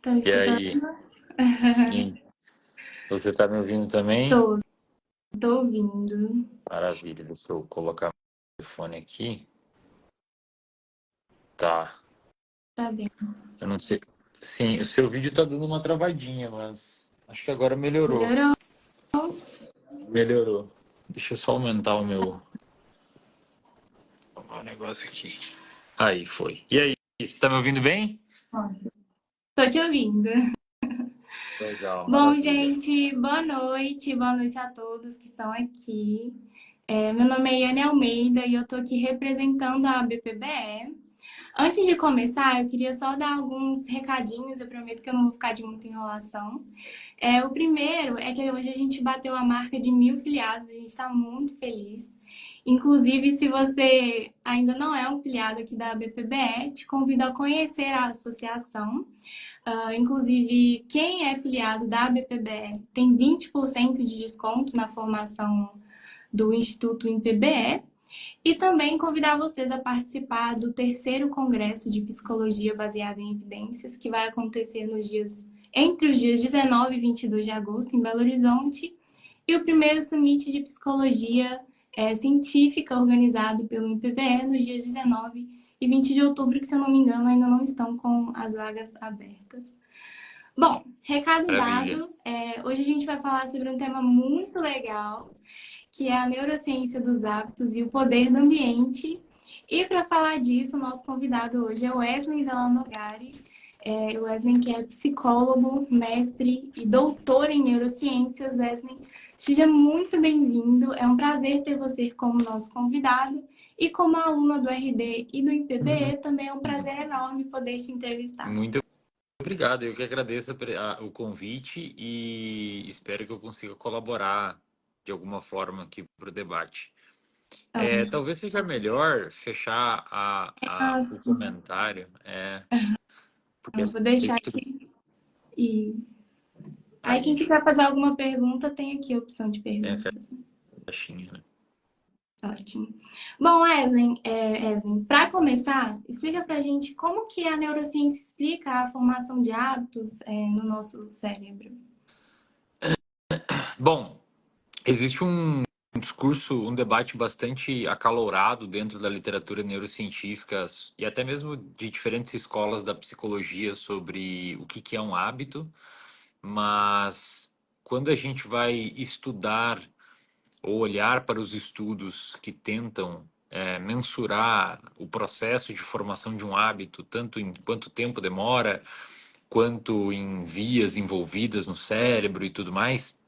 Tá E escutando? aí? Sim. Você tá me ouvindo também? Tô, tô ouvindo. Maravilha. Deixa eu colocar o telefone aqui. Tá. Tá bem. Eu não sei. Sim, o seu vídeo tá dando uma travadinha, mas acho que agora melhorou. Melhorou? Melhorou. Deixa eu só aumentar o negócio aqui. Aí foi. E aí? Você tá me ouvindo bem? Tô te ouvindo. Legal, Bom, maravilha. gente, boa noite a todos que estão aqui. Meu nome é Yane Almeida e eu tô aqui representando a BPBE. Antes de começar, eu queria só dar alguns recadinhos, eu prometo que eu não vou ficar de muita enrolação. O primeiro é que hoje a gente bateu a marca de 1.000 filiados, a gente está muito feliz. Inclusive, se você ainda não é um filiado aqui da BPBE, te convido a conhecer a associação. Inclusive, quem é filiado da BPBE tem 20% de desconto na formação do Instituto em PBE. E também convidar vocês a participar do terceiro Congresso de Psicologia Baseada em Evidências, que vai acontecer entre os dias 19 e 22 de agosto, em Belo Horizonte, e o primeiro Summit de Psicologia Científica, organizado pelo IPBE, nos dias 19 e 20 de outubro, que, se eu não me engano, ainda não estão com as vagas abertas. Bom, recado Maravilha. dado. Hoje a gente vai falar sobre um tema muito legal, que é a neurociência dos hábitos e o poder do ambiente. E para falar disso, o nosso convidado hoje é o Wesley Delanogari. O Wesley, que é psicólogo, mestre e doutor em neurociências. Wesley, seja muito bem-vindo. É um prazer ter você como nosso convidado. E como aluna do RD e do IPBE, também é um prazer enorme poder te entrevistar. Muito obrigado. Eu que agradeço o convite e espero que eu consiga colaborar de alguma forma aqui para o debate. Talvez seja melhor fechar o Assim, comentário, porque eu vou a deixar gente aqui. E aí, aí quem quiser fazer alguma pergunta, tem aqui a opção de tem a perguntas. caixinha, né? Ótimo. Bom, Evelyn, para começar, explica pra gente como que a neurociência explica a formação de hábitos no nosso cérebro. Bom, existe um discurso, um debate bastante acalorado dentro da literatura neurocientífica e até mesmo de diferentes escolas da psicologia sobre o que é um hábito, mas quando a gente vai estudar ou olhar para os estudos que tentam mensurar o processo de formação de um hábito, tanto em quanto tempo demora, quanto em vias envolvidas no cérebro e tudo mais,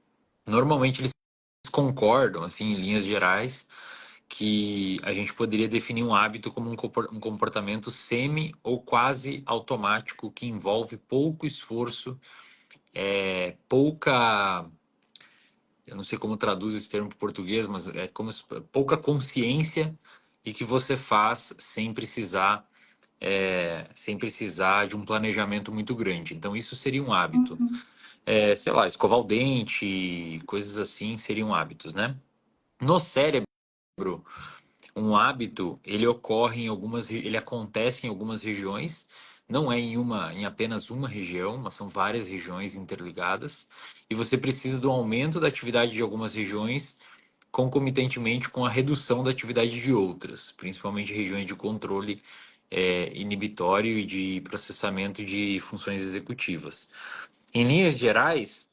normalmente eles concordam, assim, em linhas gerais, que a gente poderia definir um hábito como um comportamento semi ou quase automático que envolve pouco esforço, pouca, eu não sei como traduz esse termo para o português, mas é como pouca consciência e que você faz sem precisar de um planejamento muito grande. Então isso seria um hábito. Uhum, Sei lá, escovar o dente, coisas assim seriam hábitos, né? No cérebro, um hábito, ele acontece em algumas regiões, não é em apenas uma região, mas são várias regiões interligadas, e você precisa do aumento da atividade de algumas regiões concomitantemente com a redução da atividade de outras, principalmente regiões de controle inibitório e de processamento de funções executivas. Em linhas gerais,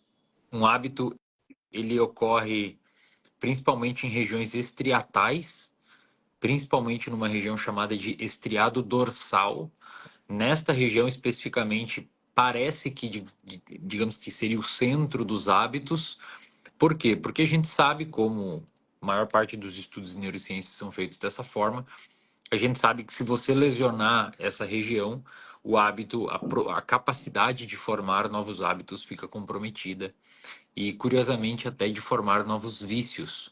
um hábito ele ocorre principalmente em regiões estriatais, principalmente numa região chamada de estriado dorsal. Nesta região especificamente, parece que, digamos que seria o centro dos hábitos. Por quê? Porque a gente sabe como a maior parte dos estudos de neurociência são feitos dessa forma. A gente sabe que se você lesionar essa região, o hábito, a capacidade de formar novos hábitos fica comprometida e, curiosamente, até de formar novos vícios.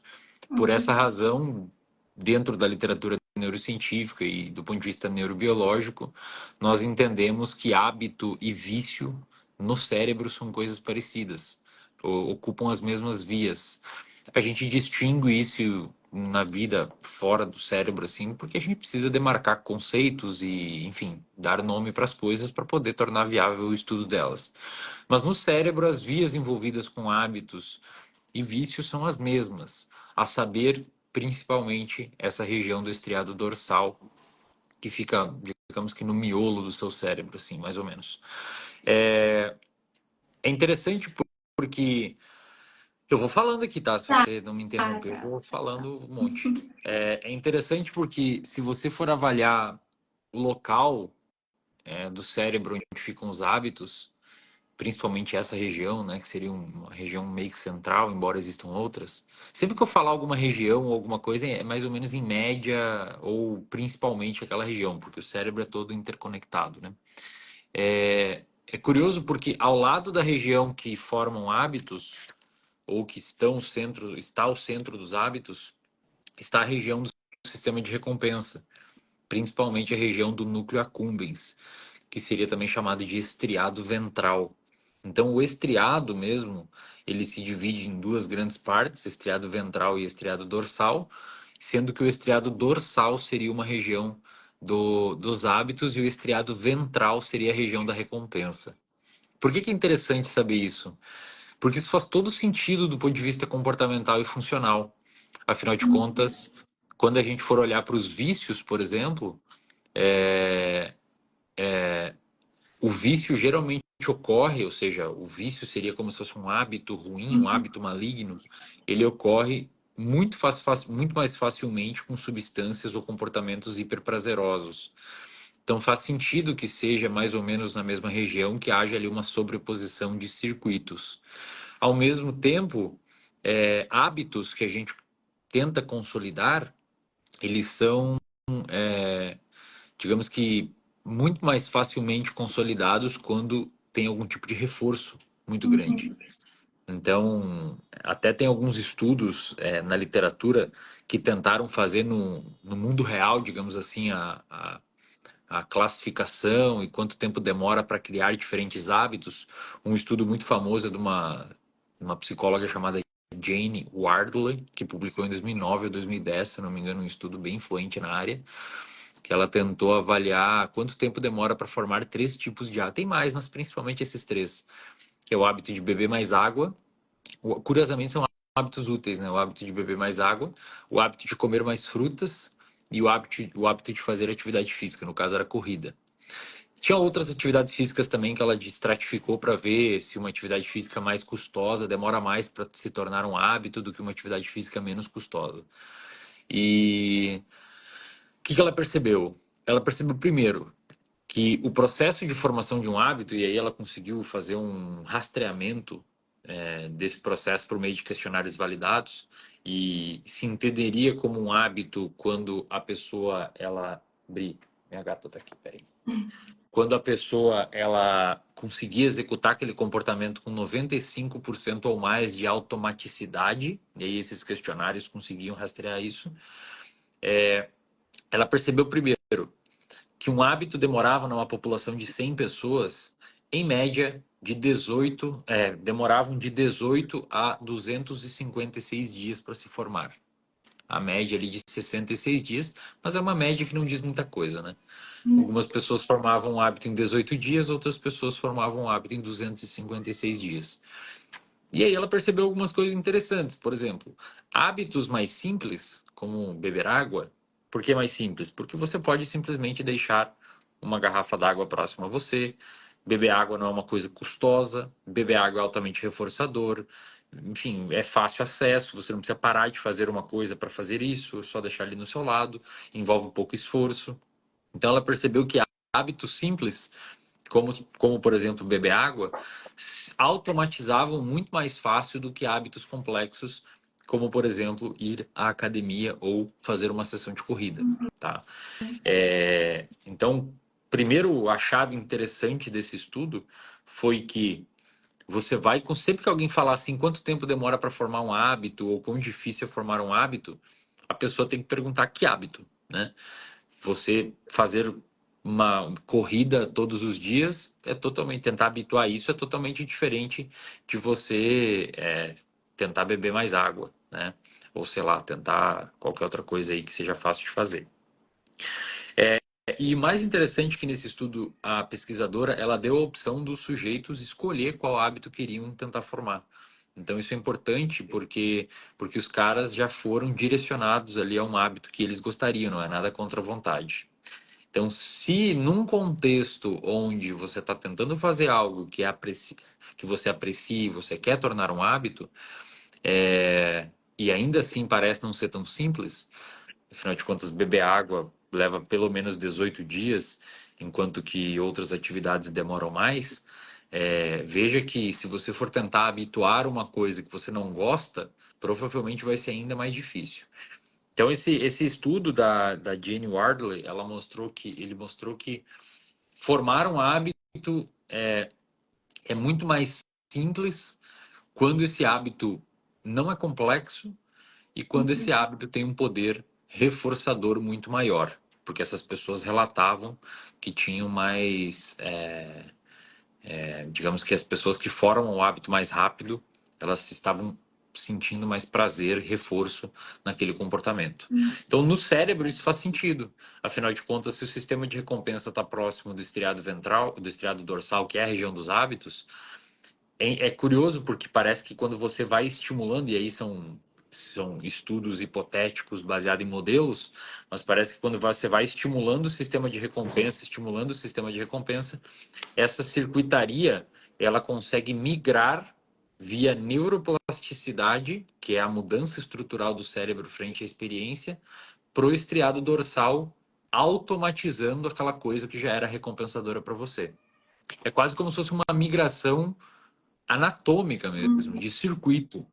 Por essa uhum, razão, dentro da literatura neurocientífica e do ponto de vista neurobiológico, nós entendemos que hábito e vício no cérebro são coisas parecidas, ocupam as mesmas vias. A gente distingue isso na vida fora do cérebro, assim, porque a gente precisa demarcar conceitos e, enfim, dar nome para as coisas para poder tornar viável o estudo delas. Mas no cérebro, as vias envolvidas com hábitos e vícios são as mesmas, a saber, principalmente, essa região do estriado dorsal, que fica, digamos que no miolo do seu cérebro, assim, mais ou menos. É, é interessante porque eu vou falando aqui, tá? Se Tá, você não me interromper, eu tá. vou falando um monte. É interessante porque se você for avaliar o local do cérebro onde ficam os hábitos, principalmente essa região, né, que seria uma região meio que central, embora existam outras. Sempre que eu falar alguma região ou alguma coisa, é mais ou menos em média ou principalmente aquela região, porque o cérebro é todo interconectado, né? É curioso porque ao lado da região que formam hábitos ou que está o centro dos hábitos, está a região do sistema de recompensa, principalmente a região do núcleo accumbens, que seria também chamado de estriado ventral. Então, o estriado mesmo, ele se divide em duas grandes partes, estriado ventral e estriado dorsal, sendo que o estriado dorsal seria uma região dos hábitos e o estriado ventral seria a região da recompensa. Por que é interessante saber isso? Porque isso faz todo sentido do ponto de vista comportamental e funcional. Afinal de contas, quando a gente for olhar para os vícios, por exemplo, é, o vício geralmente ocorre, ou seja, o vício seria como se fosse um hábito ruim, um hábito maligno, ele ocorre muito mais facilmente com substâncias ou comportamentos hiperprazerosos. Então faz sentido que seja mais ou menos na mesma região que haja ali uma sobreposição de circuitos. Ao mesmo tempo, hábitos que a gente tenta consolidar, eles são, digamos que, muito mais facilmente consolidados quando tem algum tipo de reforço muito grande. Uhum. Então, até tem alguns estudos na literatura que tentaram fazer no mundo real, digamos assim, a classificação e quanto tempo demora para criar diferentes hábitos. Um estudo muito famoso é de uma psicóloga chamada Jane Wardley, que publicou em 2009 ou 2010, se não me engano, um estudo bem influente na área, que ela tentou avaliar quanto tempo demora para formar três tipos de hábito. Tem mais, mas principalmente esses três, que é o hábito de beber mais água. Curiosamente, são hábitos úteis, né? O hábito de beber mais água, o hábito de comer mais frutas e o hábito de fazer atividade física, no caso era corrida. Tinha outras atividades físicas também que ela estratificou para ver se uma atividade física mais custosa demora mais para se tornar um hábito do que uma atividade física menos custosa. E o que ela percebeu? Ela percebeu primeiro que o processo de formação de um hábito, e aí ela conseguiu fazer um rastreamento desse processo por meio de questionários validados, e se entenderia como um hábito quando a pessoa, minha gata tá aqui, peraí. Quando a pessoa, ela conseguia executar aquele comportamento com 95% ou mais de automaticidade, e aí esses questionários conseguiam rastrear isso, ela percebeu primeiro que um hábito demorava numa população de 100 pessoas, em média, demoravam de 18 a 256 dias para se formar. A média ali de 66 dias, mas é uma média que não diz muita coisa, né? Algumas pessoas formavam um hábito em 18 dias, outras pessoas formavam um hábito em 256 dias. E aí ela percebeu algumas coisas interessantes. Por exemplo, hábitos mais simples, como beber água. Por que mais simples? Porque você pode simplesmente deixar uma garrafa d'água próxima a você. Beber água não é uma coisa custosa. Beber água é altamente reforçador. Enfim, é fácil acesso. Você não precisa parar de fazer uma coisa para fazer isso, só deixar ali no seu lado. Envolve pouco esforço. Então ela percebeu que hábitos simples como por exemplo beber água, automatizavam muito mais fácil do que hábitos complexos, como por exemplo ir à academia ou fazer uma sessão de corrida, tá? Então, primeiro achado interessante desse estudo foi que você vai, sempre que alguém falar assim, quanto tempo demora para formar um hábito ou quão difícil é formar um hábito, a pessoa tem que perguntar que hábito, né? Você fazer uma corrida todos os dias é totalmente tentar habituar isso é totalmente diferente de você tentar beber mais água, né? ou sei lá, tentar qualquer outra coisa aí que seja fácil de fazer. E mais interessante que nesse estudo, a pesquisadora, ela deu a opção dos sujeitos escolher qual hábito queriam tentar formar. Então isso é importante porque os caras já foram direcionados ali a um hábito que eles gostariam, não é nada contra a vontade. Então, se num contexto onde você está tentando fazer algo que você aprecia e você quer tornar um hábito, e ainda assim parece não ser tão simples, afinal de contas, beber água leva pelo menos 18 dias, enquanto que outras atividades demoram mais. Veja que se você for tentar habituar uma coisa que você não gosta, provavelmente vai ser ainda mais difícil. Então, esse estudo da Jane Wardley, ele mostrou que formar um hábito é muito mais simples quando esse hábito não é complexo e quando esse Uhum. hábito tem um poder reforçador muito maior, porque essas pessoas relatavam que tinham mais, digamos que as pessoas que formam o hábito mais rápido, elas estavam sentindo mais prazer, reforço naquele comportamento. Então, no cérebro isso faz sentido. Afinal de contas, se o sistema de recompensa está próximo do estriado ventral, do estriado dorsal, que é a região dos hábitos, é curioso porque parece que quando você vai estimulando, e aí são estudos hipotéticos baseados em modelos, mas parece que quando você vai estimulando o sistema de recompensa, essa circuitaria ela consegue migrar via neuroplasticidade, que é a mudança estrutural do cérebro frente à experiência, para o estriado dorsal, automatizando aquela coisa que já era recompensadora para você. É quase como se fosse uma migração anatômica mesmo, Uhum. de circuito.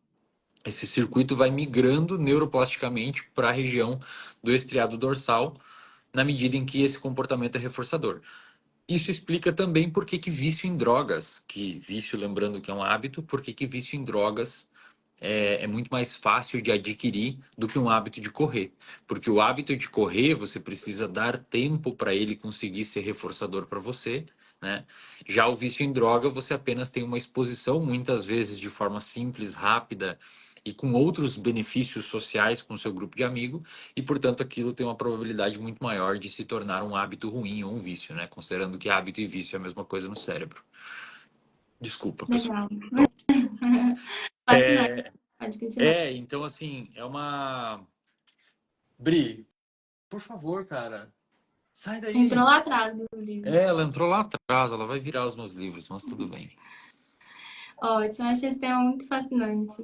Esse circuito vai migrando neuroplasticamente para a região do estriado dorsal, na medida em que esse comportamento é reforçador. Isso explica também por que que vício em drogas, que vício, lembrando que é um hábito, por que que vício em drogas é muito mais fácil de adquirir do que um hábito de correr. Porque o hábito de correr, você precisa dar tempo para ele conseguir ser reforçador para você, né? Já o vício em droga, você apenas tem uma exposição, muitas vezes de forma simples, rápida e com outros benefícios sociais com o seu grupo de amigos, e portanto aquilo tem uma probabilidade muito maior de se tornar um hábito ruim ou um vício, né? Considerando que hábito e vício é a mesma coisa no cérebro. Desculpa, pessoal. Legal. Fascinante. Pode continuar. Então assim, é uma. Bri, por favor, cara, sai Entrou daí. lá atrás dos livros. Ela entrou lá atrás, ela vai virar os meus livros, mas tudo bem. Ótimo, acho esse tema muito fascinante.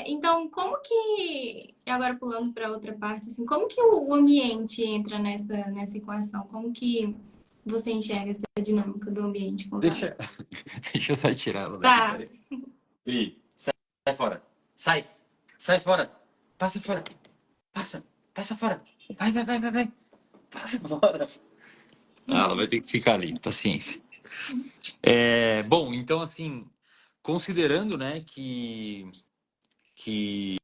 Então, como que, e agora pulando para outra parte, assim, como que o ambiente entra nessa equação? Como que você enxerga essa dinâmica do ambiente com os Deixa, hábitos? deixa eu só tirar ela daqui, Tá, peraí. Bri, sai fora. Sai, sai fora. Passa fora. Passa fora. Vai. Passa fora. Ah, ela vai ter que ficar ali, paciência. Bom, então assim, considerando, né, que, que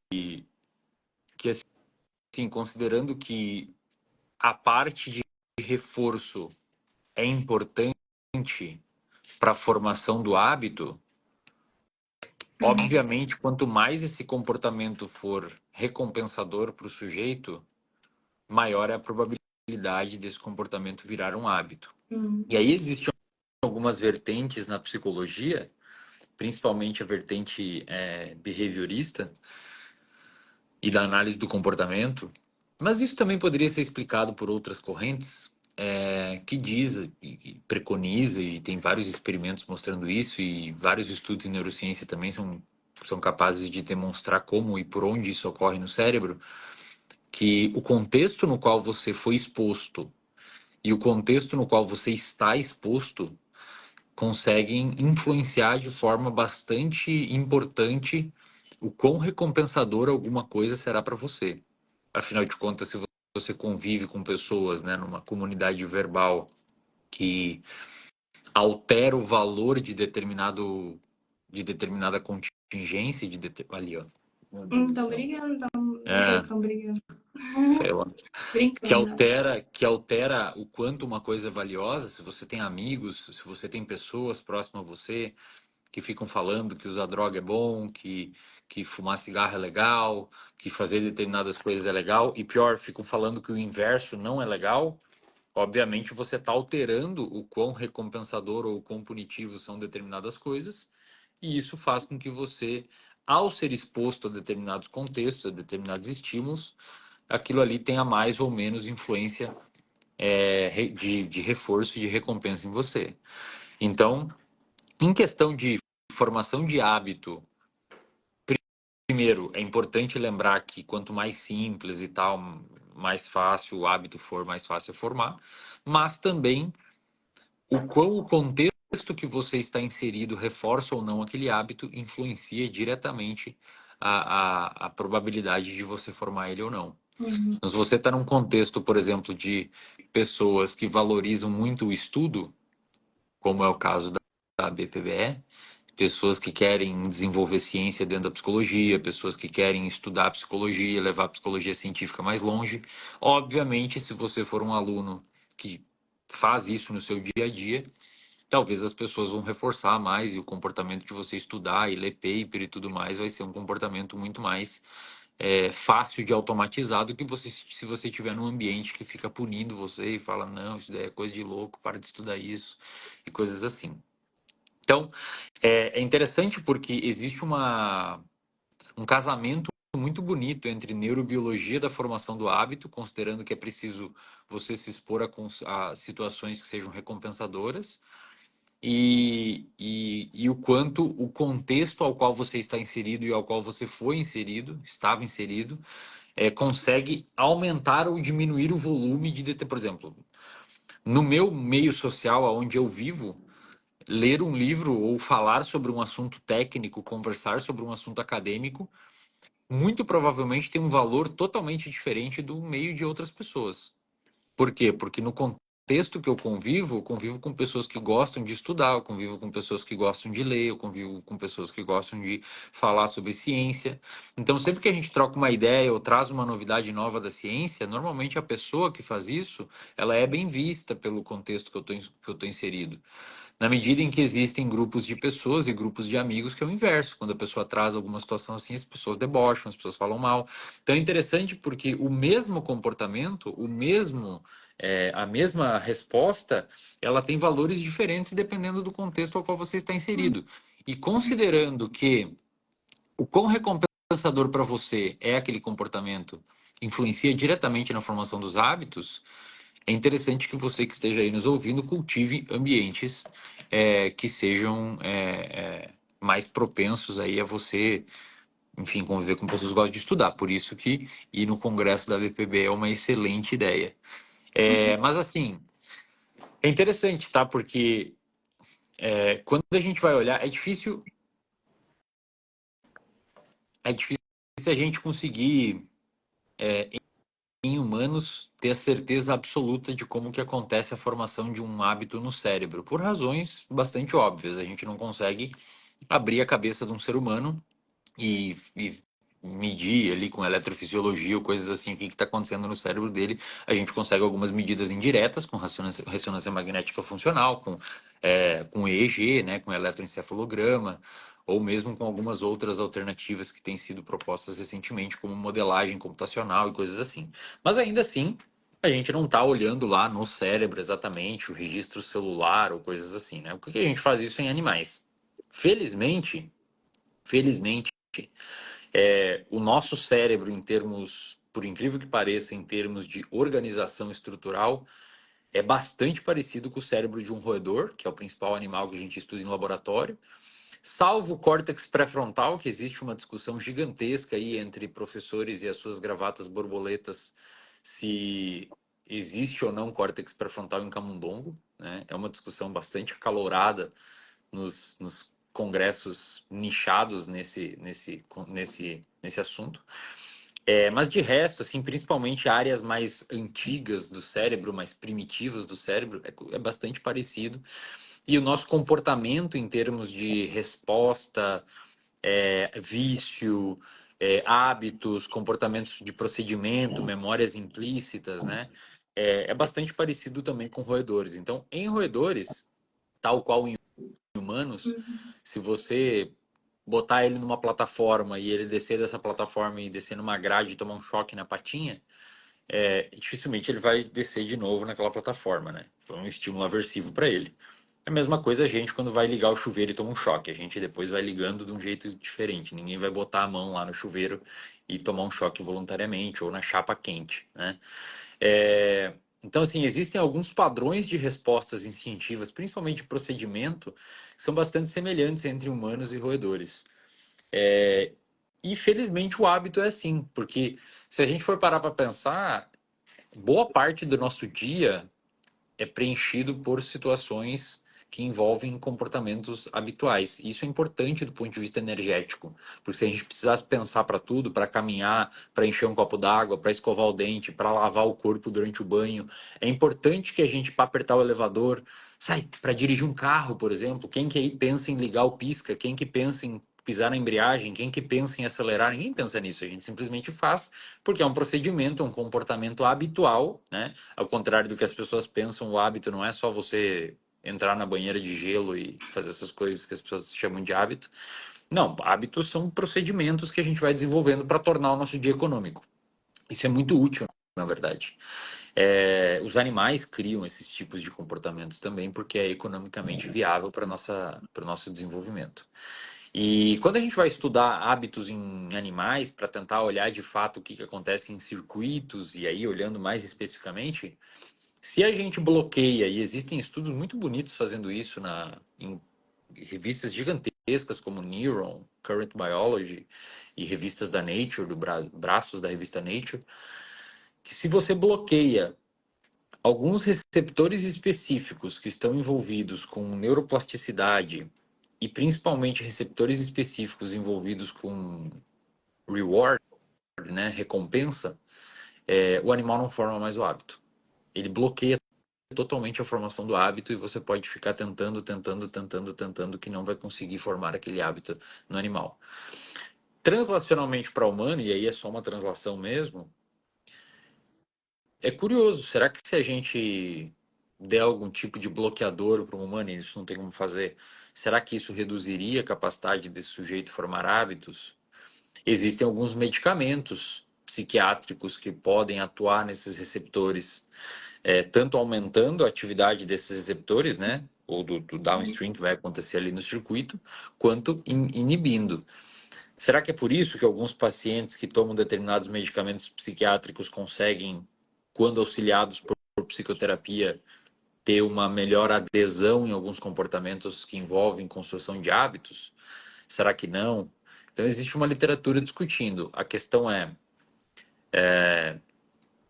assim, considerando que a parte de reforço é importante para a formação do hábito, obviamente, quanto mais esse comportamento for recompensador para o sujeito, maior é a probabilidade desse comportamento virar um hábito. hum, E aí existem algumas vertentes na psicologia, principalmente a vertente behaviorista e da análise do comportamento, mas isso também poderia ser explicado por outras correntes, que diz e preconiza, e tem vários experimentos mostrando isso, e vários estudos em neurociência também são capazes de demonstrar como e por onde isso ocorre no cérebro, que o contexto no qual você foi exposto e o contexto no qual você está exposto conseguem influenciar de forma bastante importante o quão recompensador alguma coisa será para você. Afinal de contas, se você convive com pessoas, né, numa comunidade verbal que altera o valor de determinada contingência ali, ó. Meu Deus do estão céu. brigando, então vocês É, estão brigando. sei lá. que Brincando, acho. altera, que altera o quanto uma coisa é valiosa. Se você tem amigos, se você tem pessoas próximas a você que ficam falando que usar droga é bom, que fumar cigarro é legal, que fazer determinadas coisas é legal, e pior, ficam falando que o inverso não é legal. Obviamente você está alterando o quão recompensador ou o quão punitivo são determinadas coisas, e isso faz com que você, ao ser exposto a determinados contextos, a determinados estímulos, aquilo ali tenha mais ou menos influência de reforço e de recompensa em você. Então, em questão de formação de hábito, primeiro, é importante lembrar que quanto mais simples e tal, mais fácil o hábito for, mais fácil é formar, mas também o quão o contexto que você está inserido reforça ou não aquele hábito influencia diretamente a probabilidade de você formar ele ou não. Uhum. Então, se você está num contexto, por exemplo, de pessoas que valorizam muito o estudo, como é o caso da BPBE, pessoas que querem desenvolver ciência dentro da psicologia, pessoas que querem estudar psicologia, levar a psicologia científica mais longe. Obviamente, se você for um aluno que faz isso no seu dia a dia, talvez as pessoas vão reforçar mais e o comportamento de você estudar e ler paper e tudo mais vai ser um comportamento muito mais fácil de automatizar do que você, se você estiver num ambiente que fica punindo você e fala, não, isso daí é coisa de louco, para de estudar isso e coisas assim. Então, é interessante porque existe um casamento muito bonito entre neurobiologia da formação do hábito, considerando que é preciso você se expor a situações que sejam recompensadoras, e o quanto o contexto ao qual você está inserido e ao qual você foi inserido, estava inserido, consegue aumentar ou diminuir o volume por exemplo, no meu meio social, onde eu vivo, ler um livro ou falar sobre um assunto técnico, conversar sobre um assunto acadêmico, muito provavelmente tem um valor totalmente diferente do meio de outras pessoas. Por quê? Porque no contexto que eu convivo com pessoas que gostam de estudar, eu convivo com pessoas que gostam de ler, eu convivo com pessoas que gostam de falar sobre ciência. Então, sempre que a gente troca uma ideia ou traz uma novidade nova da ciência, normalmente a pessoa que faz isso, ela é bem vista pelo contexto que eu tô inserido. Na medida em que existem grupos de pessoas e grupos de amigos, que é o inverso. Quando a pessoa traz alguma situação assim, as pessoas debocham, as pessoas falam mal. Então é interessante porque o mesmo comportamento, a mesma resposta, ela tem valores diferentes dependendo do contexto ao qual você está inserido. E considerando que o quão recompensador para você é aquele comportamento influencia diretamente na formação dos hábitos, é interessante que você que esteja aí nos ouvindo cultive ambientes que sejam mais propensos aí a você, enfim, conviver com pessoas que gostam de estudar. Por isso que ir no congresso da VPB é uma excelente ideia. Mas assim, é interessante, tá? Porque quando a gente vai olhar, é difícil a gente conseguir em humanos ter a certeza absoluta de como que acontece a formação de um hábito no cérebro, por razões bastante óbvias. A gente não consegue abrir a cabeça de um ser humano e medir ali com eletrofisiologia ou coisas assim o que está acontecendo no cérebro dele. A gente consegue algumas medidas indiretas com ressonância magnética funcional, com EEG, né, com eletroencefalograma, ou mesmo com algumas outras alternativas que têm sido propostas recentemente, como modelagem computacional e coisas assim. Mas ainda assim, a gente não está olhando lá no cérebro exatamente o registro celular ou coisas assim, né? Por que a gente faz isso em animais? Felizmente, o nosso cérebro, em termos, por incrível que pareça, em termos de organização estrutural, é bastante parecido com o cérebro de um roedor, que é o principal animal que a gente estuda em laboratório. Salvo o córtex pré-frontal, que existe uma discussão gigantesca aí entre professores e as suas gravatas borboletas se existe ou não córtex pré-frontal em camundongo, né? É uma discussão bastante acalorada nos congressos nichados nesse assunto. Mas de resto, assim, principalmente áreas mais antigas do cérebro, mais primitivas do cérebro, é bastante parecido. E o nosso comportamento em termos de resposta, vício, hábitos, comportamentos de procedimento, memórias implícitas, né? É bastante parecido também com roedores. Então, em roedores, tal qual em humanos, se você botar ele numa plataforma e ele descer dessa plataforma e descer numa grade e tomar um choque na patinha, dificilmente ele vai descer de novo naquela plataforma, né? Foi um estímulo aversivo para ele. É a mesma coisa a gente quando vai ligar o chuveiro e toma um choque. A gente depois vai ligando de um jeito diferente. Ninguém vai botar a mão lá no chuveiro e tomar um choque voluntariamente ou na chapa quente, né? É, Então, assim, existem alguns padrões de respostas instintivas, principalmente de procedimento, que são bastante semelhantes entre humanos e roedores. É, E felizmente o hábito é assim, porque se a gente for parar para pensar, boa parte do nosso dia é preenchido por situações que envolvem comportamentos habituais. Isso é importante do ponto de vista energético, porque se a gente precisasse pensar para tudo, para caminhar, para encher um copo d'água, para escovar o dente, para lavar o corpo durante o banho, é importante que a gente, para apertar o elevador, sai, para dirigir um carro, por exemplo, quem que aí pensa em ligar o pisca, quem que pensa em pisar na embreagem, quem que pensa em acelerar, ninguém pensa nisso, a gente simplesmente faz, porque é um procedimento, é um comportamento habitual, né? Ao contrário do que as pessoas pensam, o hábito não é só você entrar na banheira de gelo e fazer essas coisas que as pessoas chamam de hábito. Não, hábitos são procedimentos que a gente vai desenvolvendo para tornar o nosso dia econômico. Isso é muito útil, na verdade. Os animais criam esses tipos de comportamentos também porque é economicamente viável para o nosso desenvolvimento. E quando a gente vai estudar hábitos em animais para tentar olhar de fato o que acontece em circuitos, e aí olhando mais especificamente, se a gente bloqueia, e existem estudos muito bonitos fazendo isso em revistas gigantescas como Neuron, Current Biology e revistas da Nature, braços da revista Nature, que se você bloqueia alguns receptores específicos que estão envolvidos com neuroplasticidade e principalmente receptores específicos envolvidos com reward, né, recompensa, o animal não forma mais o hábito. Ele bloqueia totalmente a formação do hábito e você pode ficar tentando que não vai conseguir formar aquele hábito no animal. Translacionalmente para o humano, e aí é só uma translação mesmo, é curioso, será que se a gente der algum tipo de bloqueador para um humano e isso não tem como fazer, será que isso reduziria a capacidade desse sujeito formar hábitos? Existem alguns medicamentos psiquiátricos que podem atuar nesses receptores, tanto aumentando a atividade desses receptores, né? Ou do downstream que vai acontecer ali no circuito, quanto inibindo. Será que é por isso que alguns pacientes que tomam determinados medicamentos psiquiátricos conseguem, quando auxiliados por psicoterapia, ter uma melhor adesão em alguns comportamentos que envolvem construção de hábitos? Será que não? Então, existe uma literatura discutindo. A questão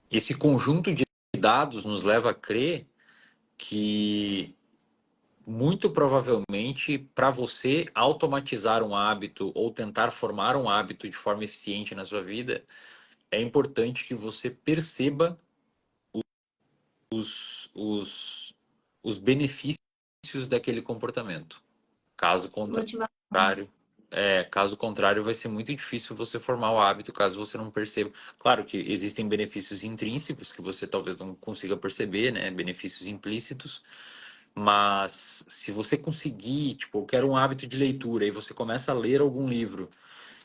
esse conjunto de dados nos leva a crer que, muito provavelmente, para você automatizar um hábito ou tentar formar um hábito de forma eficiente na sua vida, é importante que você perceba os, os, os benefícios daquele comportamento. Caso Motivação. contrário, caso contrário, vai ser muito difícil você formar o hábito caso você não perceba. Claro que existem benefícios intrínsecos que você talvez não consiga perceber, né? Benefícios implícitos. Mas se você conseguir, tipo, eu quero um hábito de leitura e você começa a ler algum livro,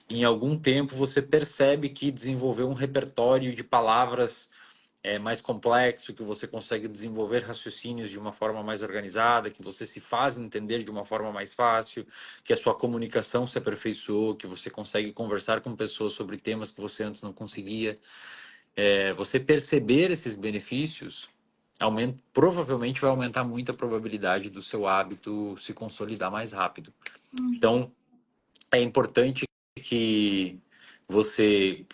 em algum tempo você percebe que desenvolveu um repertório de palavras mais complexo, que você consegue desenvolver raciocínios de uma forma mais organizada, que você se faz entender de uma forma mais fácil, que a sua comunicação se aperfeiçoou, que você consegue conversar com pessoas sobre temas que você antes não conseguia. Você perceber esses benefícios provavelmente vai aumentar muito a probabilidade do seu hábito se consolidar mais rápido. Então, é importante que você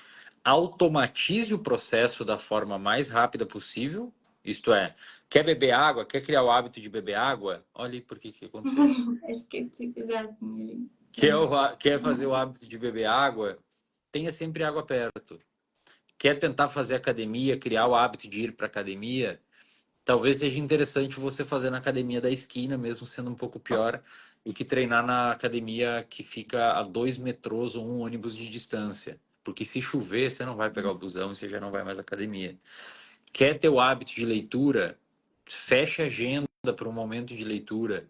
automatize o processo da forma mais rápida possível. Isto é, quer beber água, quer criar o hábito de beber água? Olha aí por que aconteceu isso. Acho que se fizer assim, ele Quer fazer o hábito de beber água? Tenha sempre água perto. Quer tentar fazer academia, criar o hábito de ir para academia? Talvez seja interessante você fazer na academia da esquina, mesmo sendo um pouco pior do que treinar na academia que fica a 2 metrôs ou um ônibus de distância. Porque se chover, você não vai pegar o busão e você já não vai mais à academia. Quer ter o hábito de leitura? Feche a agenda para um momento de leitura.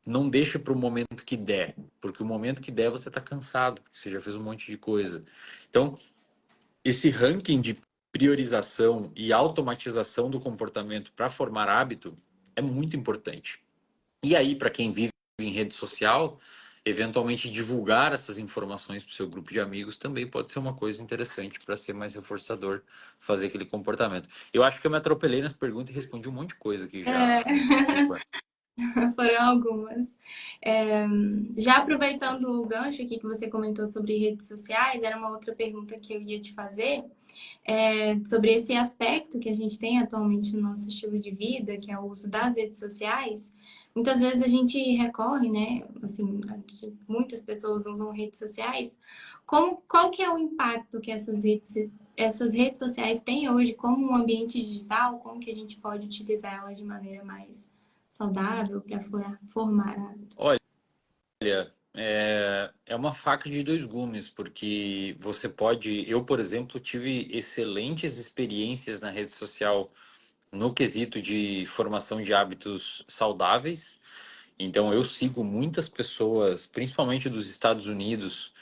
não deixa para o momento que der, porque o momento que der você está cansado, porque você já fez um monte de coisa. Então, esse ranking de priorização e automatização do comportamento para formar hábito é muito importante. E aí, para quem vive em rede social, eventualmente divulgar essas informações para o seu grupo de amigos também pode ser uma coisa interessante para ser mais reforçador, fazer aquele comportamento. Eu acho que eu me atropelei nas perguntas e respondi um monte de coisa aqui já, É, Anne, desculpa. foram algumas. É, já aproveitando o gancho aqui que você comentou sobre redes sociais, era uma outra pergunta que eu ia te fazer. Sobre esse aspecto que a gente tem atualmente no nosso estilo de vida, que é o uso das redes sociais, muitas vezes a gente recorre, né? Assim, muitas pessoas usam redes sociais. Qual que é o impacto que essas redes sociais têm hoje como um ambiente digital? Como que a gente pode utilizar elas de maneira mais saudável para formar hábitos? Olha, é uma faca de dois gumes, porque você pode. Eu, por exemplo, tive excelentes experiências na rede social no quesito de formação de hábitos saudáveis. Então, eu sigo muitas pessoas, principalmente dos Estados Unidos,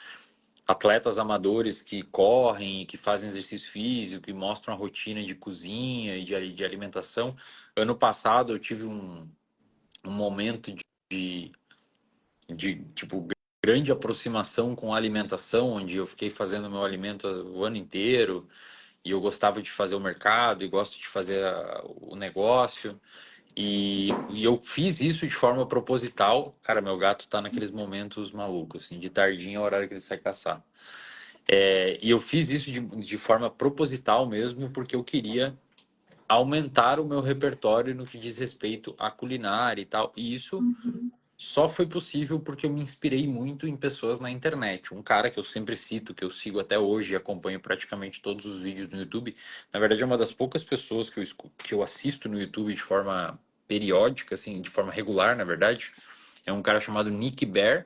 atletas amadores que correm, que fazem exercício físico, que mostram a rotina de cozinha e de alimentação. Ano passado, eu tive um momento de tipo grande aproximação com a alimentação, onde eu fiquei fazendo meu alimento o ano inteiro e eu gostava de fazer o mercado e gosto de fazer o negócio e eu fiz isso de forma proposital. Cara, meu gato tá naqueles momentos malucos, assim, de tardinha, é a hora que ele sai caçar. E eu fiz isso de forma proposital mesmo, porque eu queria aumentar o meu repertório no que diz respeito à culinária e tal. E isso só foi possível porque eu me inspirei muito em pessoas na internet. Um cara que eu sempre cito, que eu sigo até hoje e acompanho praticamente todos os vídeos no YouTube. Na verdade, é uma das poucas pessoas que eu assisto no YouTube de forma periódica, assim, de forma regular, na verdade. É um cara chamado Nick Bare,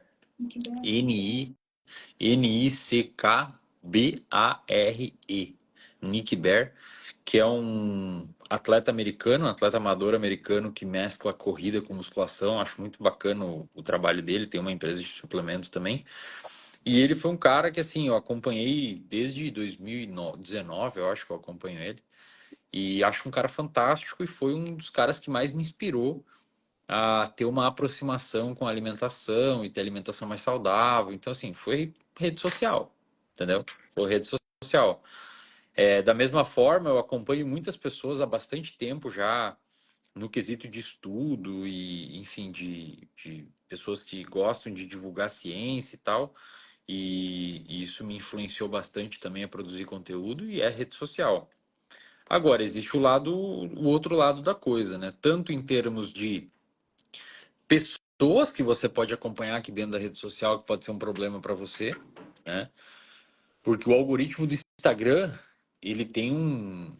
Que bom. Nickbare. Nick Bare, que é um atleta americano, um atleta amador americano que mescla corrida com musculação. Acho muito bacana o trabalho dele. Tem uma empresa de suplementos também. E ele foi um cara que, assim, eu acompanhei desde 2019, eu acho que eu acompanho ele. E acho um cara fantástico e foi um dos caras que mais me inspirou a ter uma aproximação com a alimentação e ter alimentação mais saudável. Então, assim, foi rede social, entendeu? Foi rede social. Da mesma forma, eu acompanho muitas pessoas há bastante tempo já no quesito de estudo e, enfim, de pessoas que gostam de divulgar ciência e tal. E isso me influenciou bastante também a produzir conteúdo e é rede social. Agora, existe o outro lado da coisa, né? Tanto em termos de pessoas que você pode acompanhar aqui dentro da rede social, que pode ser um problema para você, né? Porque o algoritmo do Instagram, ele tem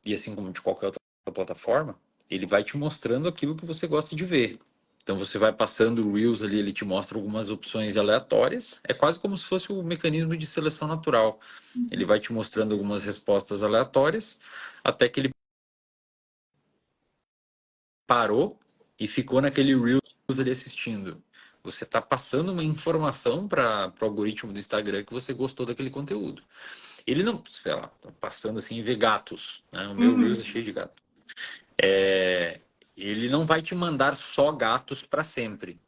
e assim como de qualquer outra plataforma, ele vai te mostrando aquilo que você gosta de ver. Então você vai passando o Reels ali, ele te mostra algumas opções aleatórias. É quase como se fosse o mecanismo de seleção natural. Ele vai te mostrando algumas respostas aleatórias, até que ele parou e ficou naquele Reels ali assistindo. Você está passando uma informação para o algoritmo do Instagram que você gostou daquele conteúdo. Ele não, sei lá, tá passando assim e vê gatos. Né? O meu Reels é Uhum. cheio de gatos. Ele não vai te mandar só gatos para sempre.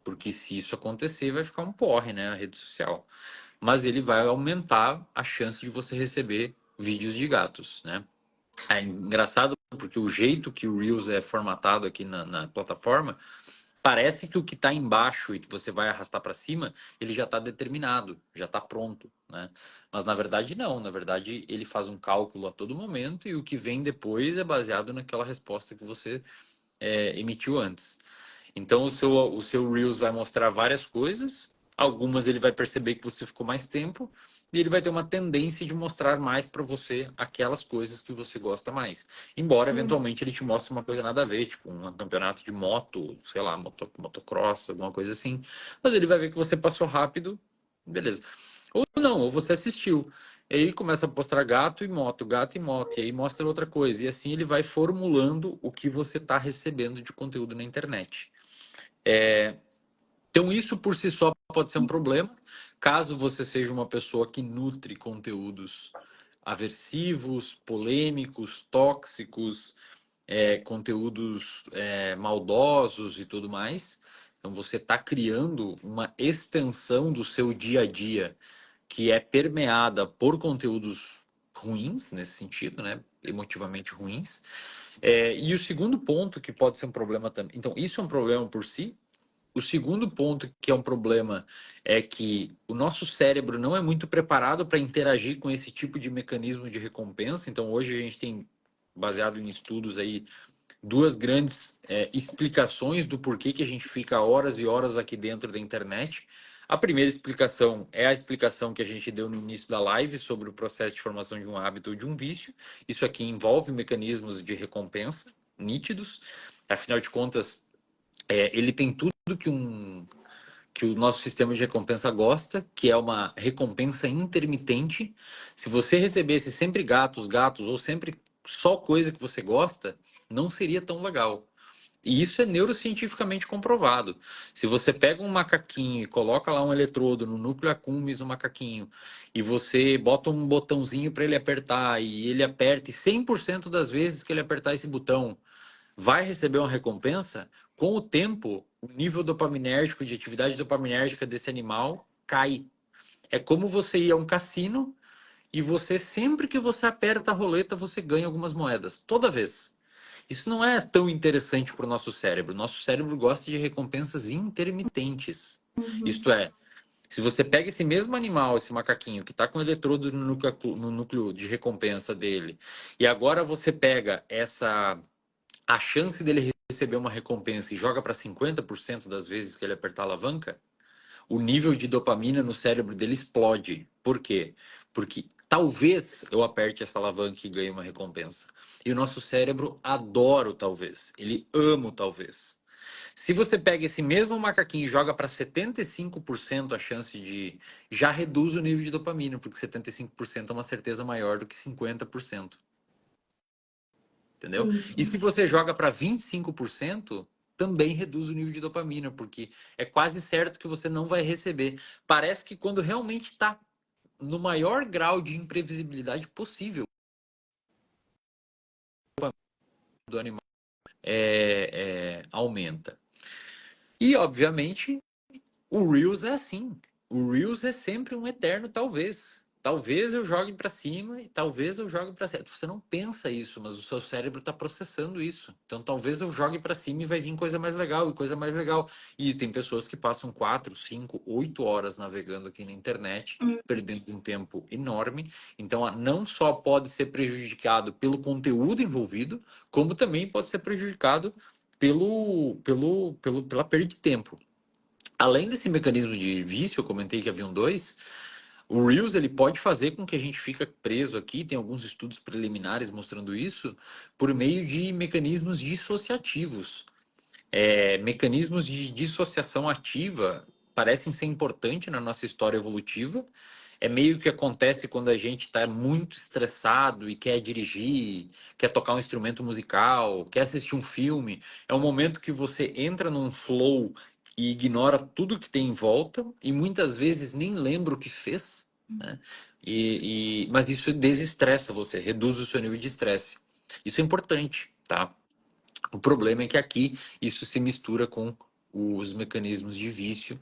Porque se isso acontecer, vai ficar um porre, né? A rede social. Mas ele vai aumentar a chance de você receber vídeos de gatos, né? É engraçado porque o jeito que o Reels é formatado aqui na plataforma, parece que o que está embaixo e que você vai arrastar para cima, ele já está determinado, já está pronto, né? Mas na verdade não, na verdade ele faz um cálculo a todo momento e o que vem depois é baseado naquela resposta que você emitiu antes. Então o seu Reels vai mostrar várias coisas, algumas ele vai perceber que você ficou mais tempo e ele vai ter uma tendência de mostrar mais para você aquelas coisas que você gosta mais. Embora eventualmente ele te mostre uma coisa nada a ver, tipo um campeonato de moto, sei lá, motocross, alguma coisa assim. Mas ele vai ver que você passou rápido, beleza. Ou não, ou você assistiu. E aí começa a mostrar gato e moto, e aí mostra outra coisa. E assim ele vai formulando o que você está recebendo de conteúdo na internet. Então, isso por si só pode ser um problema, caso você seja uma pessoa que nutre conteúdos aversivos, polêmicos, tóxicos, conteúdos maldosos e tudo mais. Então, você está criando uma extensão do seu dia a dia que é permeada por conteúdos ruins, nesse sentido, né? Emotivamente ruins. E o segundo ponto que pode ser um problema também. Então, isso é um problema por si. O segundo ponto que é um problema é que o nosso cérebro não é muito preparado para interagir com esse tipo de mecanismo de recompensa. Então, hoje a gente tem, baseado em estudos aí, duas grandes explicações do porquê que a gente fica horas e horas aqui dentro da internet. A primeira explicação é a explicação que a gente deu no início da live sobre o processo de formação de um hábito ou de um vício. Isso aqui envolve mecanismos de recompensa nítidos. Afinal de contas, ele tem tudo que o nosso sistema de recompensa gosta, que é uma recompensa intermitente. Se você recebesse sempre gatos, ou sempre só coisa que você gosta, não seria tão legal. E isso é neurocientificamente comprovado. Se você pega um macaquinho e coloca lá um eletrodo no núcleo accumbens do macaquinho, e você bota um botãozinho para ele apertar, e ele aperta, e 100% das vezes que ele apertar esse botão, vai receber uma recompensa, com o tempo, o nível dopaminérgico, de atividade dopaminérgica desse animal cai. É como você ir a um cassino e você, sempre que você aperta a roleta, você ganha algumas moedas. Toda vez. Isso não é tão interessante para o nosso cérebro. Nosso cérebro gosta de recompensas intermitentes. Uhum. Isto é, se você pega esse mesmo animal, esse macaquinho, que está com eletrodos no núcleo de recompensa dele, e agora você pega a chance dele receber uma recompensa e joga para 50% das vezes que ele apertar a alavanca, o nível de dopamina no cérebro dele explode. Por quê? Porque talvez eu aperte essa alavanca e ganhe uma recompensa. E o nosso cérebro adora o talvez. Ele ama o talvez. Se você pega esse mesmo macaquinho e joga para 75% a chance de. Já reduz o nível de dopamina, porque 75% é uma certeza maior do que 50%. Entendeu? E se Uhum. você joga para 25%, também reduz o nível de dopamina, porque é quase certo que você não vai receber. Parece que quando realmente está no maior grau de imprevisibilidade possível do animal, aumenta. E, obviamente, o Reels é assim. O Reels é sempre um eterno talvez. Talvez eu jogue para cima e talvez eu jogue para cima. Você não pensa isso, mas o seu cérebro está processando isso. Então talvez eu jogue para cima e vai vir coisa mais legal e coisa mais legal. E tem pessoas que passam 4, 5, 8 horas navegando aqui na internet, perdendo um tempo enorme. Então não só pode ser prejudicado pelo conteúdo envolvido, como também pode ser prejudicado pela perda de tempo. Além desse mecanismo de vício, eu comentei que haviam dois, o Reels ele pode fazer com que a gente fique preso aqui, tem alguns estudos preliminares mostrando isso, por meio de mecanismos dissociativos. Mecanismos de dissociação ativa parecem ser importantes na nossa história evolutiva. É meio que acontece quando a gente está muito estressado e quer dirigir, quer tocar um instrumento musical, quer assistir um filme. É um momento que você entra num flow e ignora tudo que tem em volta e muitas vezes nem lembra o que fez, né? Mas isso desestressa você, reduz o seu nível de estresse. Isso é importante, tá? O problema é que aqui isso se mistura com os mecanismos de vício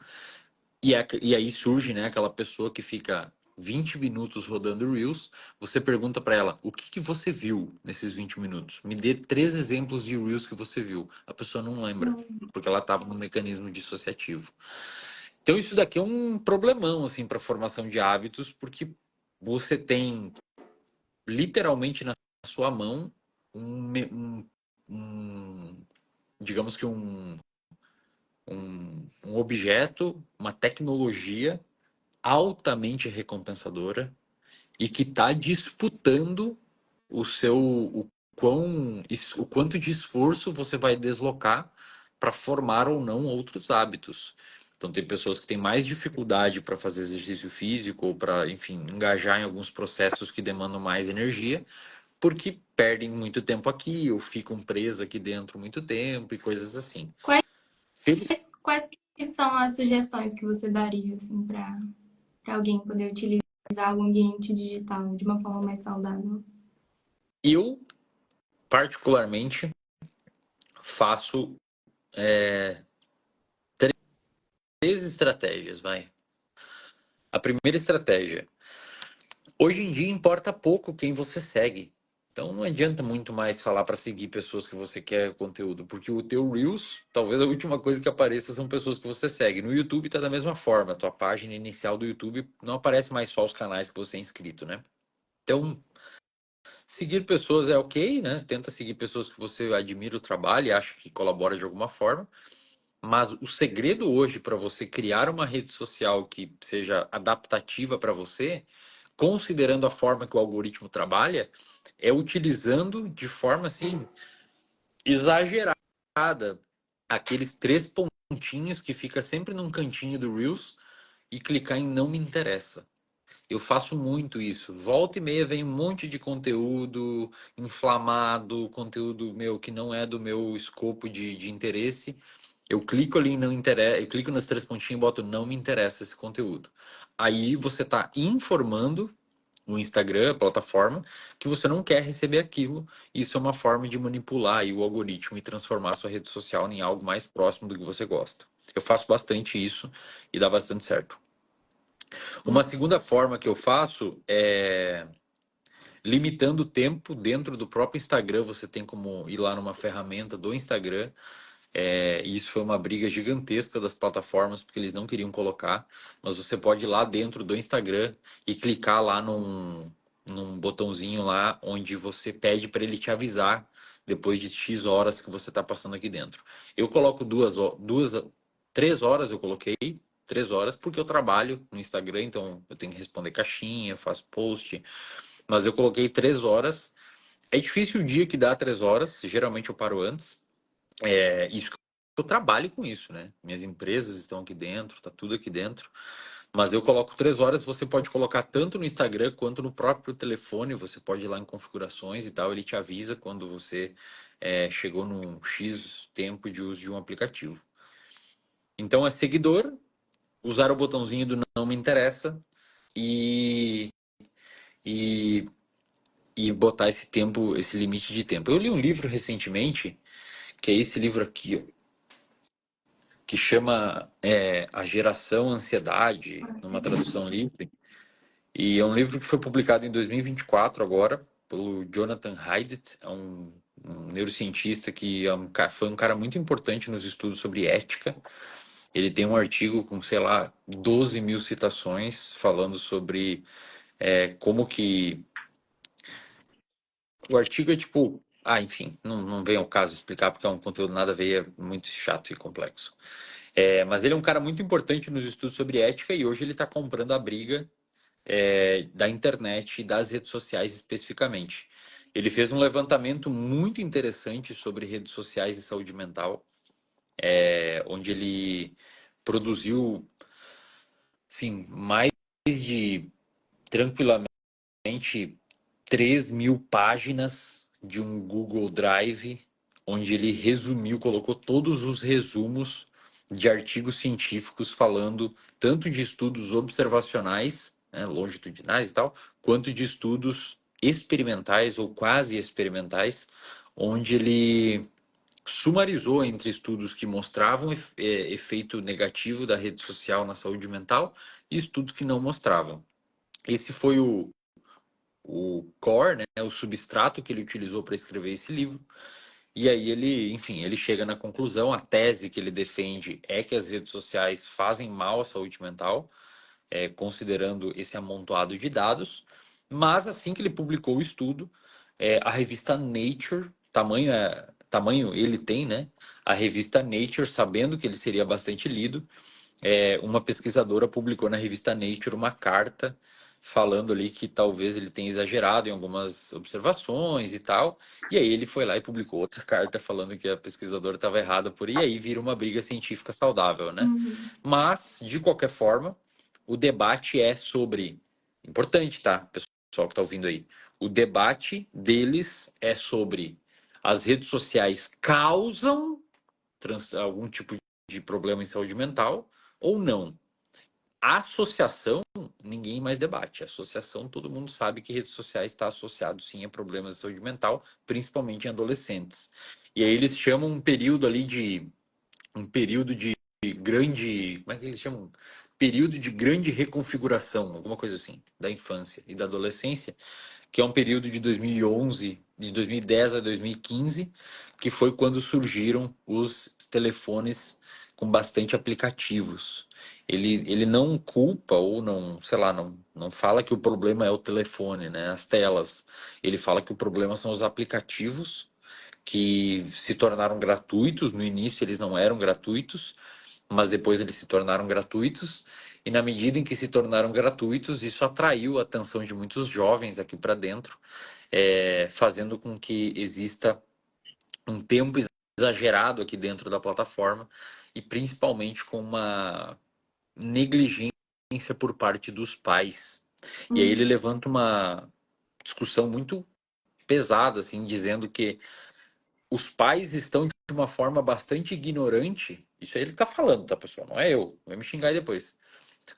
e aí surge, né, aquela pessoa que fica 20 minutos rodando Reels, você pergunta para ela, o que que você viu nesses 20 minutos? Me dê 3 exemplos de Reels que você viu. A pessoa não lembra, Uhum. porque ela estava no mecanismo dissociativo. Então isso daqui é um problemão assim para a formação de hábitos, porque você tem literalmente na sua mão um digamos que um objeto, uma tecnologia altamente recompensadora e que está disputando o quanto de esforço você vai deslocar para formar ou não outros hábitos. Então tem pessoas que têm mais dificuldade para fazer exercício físico ou para, enfim, engajar em alguns processos que demandam mais energia, porque perdem muito tempo aqui ou ficam presas aqui dentro muito tempo e coisas assim. Quais, Feliz- quais Quais são as sugestões que você daria, assim, para alguém poder utilizar o ambiente digital de uma forma mais saudável? Eu, particularmente, faço três estratégias, vai. A primeira estratégia. Hoje em dia importa pouco quem você segue. Então não adianta muito mais falar para seguir pessoas que você quer conteúdo, porque o teu Reels, talvez a última coisa que apareça são pessoas que você segue. No YouTube tá da mesma forma, a tua página inicial do YouTube não aparece mais só os canais que você é inscrito, né? Então, seguir pessoas é ok, né? Tenta seguir pessoas que você admira o trabalho e acha que colabora de alguma forma. Mas o segredo hoje para você criar uma rede social que seja adaptativa para você, considerando a forma que o algoritmo trabalha, é utilizando de forma assim exagerada aqueles três pontinhos que fica sempre num cantinho do Reels e clicar em não me interessa. Eu faço muito isso. Volta e meia vem um monte de conteúdo inflamado, conteúdo meu que não é do meu escopo de interesse. Eu clico ali em não interessa, eu clico nos três pontinhos e boto não me interessa esse conteúdo. Aí você está informando o Instagram, a plataforma, que você não quer receber aquilo. Isso é uma forma de manipular aí o algoritmo e transformar a sua rede social em algo mais próximo do que você gosta. Eu faço bastante isso e dá bastante certo. Uma segunda forma que eu faço é limitando o tempo dentro do próprio Instagram. Você tem como ir lá numa ferramenta do Instagram. E isso foi uma briga gigantesca das plataformas, porque eles não queriam colocar. Mas você pode ir lá dentro do Instagram e clicar lá num botãozinho lá onde você pede para ele te avisar depois de X horas que você está passando aqui dentro. Eu coloco 3 horas, eu coloquei 3 horas, porque eu trabalho no Instagram, então eu tenho que responder caixinha, faço post, mas eu coloquei 3 horas. É difícil o dia que dá 3 horas, geralmente eu paro antes. Isso que eu trabalho com isso, né? Minhas empresas estão aqui dentro, tá tudo aqui dentro. Mas eu coloco 3 horas, você pode colocar tanto no Instagram quanto no próprio telefone, você pode ir lá em configurações e tal, ele te avisa quando você chegou num X tempo de uso de um aplicativo. Então é seguidor, usar o botãozinho do não me interessa e, e, e botar esse tempo, esse limite de tempo. Eu li um livro recentemente, que é esse livro aqui, ó, que chama A Geração Ansiedade, numa tradução livre. E é um livro que foi publicado em 2024 agora, pelo Jonathan Haidt, um neurocientista que foi um cara muito importante nos estudos sobre ética. Ele tem um artigo com, sei lá, 12 mil citações falando sobre como que... O artigo é tipo... enfim, não vem ao caso explicar porque é um conteúdo nada a ver, é muito chato e complexo. Mas ele é um cara muito importante nos estudos sobre ética e hoje ele está comprando a briga da internet e das redes sociais especificamente. Ele fez um levantamento muito interessante sobre redes sociais e saúde mental, onde ele produziu, sim, mais de tranquilamente 3.000 páginas de um Google Drive, onde ele resumiu, colocou todos os resumos de artigos científicos falando tanto de estudos observacionais, né, longitudinais e tal, quanto de estudos experimentais ou quase experimentais, onde ele sumarizou entre estudos que mostravam efeito negativo da rede social na saúde mental e estudos que não mostravam. Esse foi o core, né, o substrato que ele utilizou para escrever esse livro. E aí ele, enfim, ele chega na conclusão, a tese que ele defende é que as redes sociais fazem mal à saúde mental, considerando esse amontoado de dados. Mas assim que ele publicou o estudo, a revista Nature, tamanho ele tem, né? A revista Nature, sabendo que ele seria bastante lido, uma pesquisadora publicou na revista Nature uma carta falando ali que talvez ele tenha exagerado em algumas observações e tal. E aí ele foi lá e publicou outra carta falando que a pesquisadora estava errada por aí, e aí vira uma briga científica saudável, né? Uhum. Mas, de qualquer forma, o debate é sobre. Importante, tá? Pessoal que está ouvindo aí. O debate deles é sobre as redes sociais causam algum tipo de problema em saúde mental ou não. A associação, ninguém mais debate. A associação, todo mundo sabe que redes sociais está associado sim a problemas de saúde mental, principalmente em adolescentes. E aí eles chamam um período de grande, como é que eles chamam? Período de grande reconfiguração, alguma coisa assim, da infância e da adolescência, que é um período de 2011, de 2010 a 2015, que foi quando surgiram os telefones com bastante aplicativos. Ele não culpa ou não, sei lá, não fala que o problema é o telefone, né, as telas. Ele fala que o problema são os aplicativos que se tornaram gratuitos. No início eles não eram gratuitos, mas depois eles se tornaram gratuitos. E na medida em que se tornaram gratuitos, isso atraiu a atenção de muitos jovens aqui para dentro, fazendo com que exista um tempo exagerado aqui dentro da plataforma e principalmente com uma negligência por parte dos pais. E aí ele Uhum. levanta uma discussão muito pesada, assim, dizendo que os pais estão de uma forma bastante ignorante. Isso aí ele tá falando, tá, pessoal? Não é eu. Vai me xingar aí depois.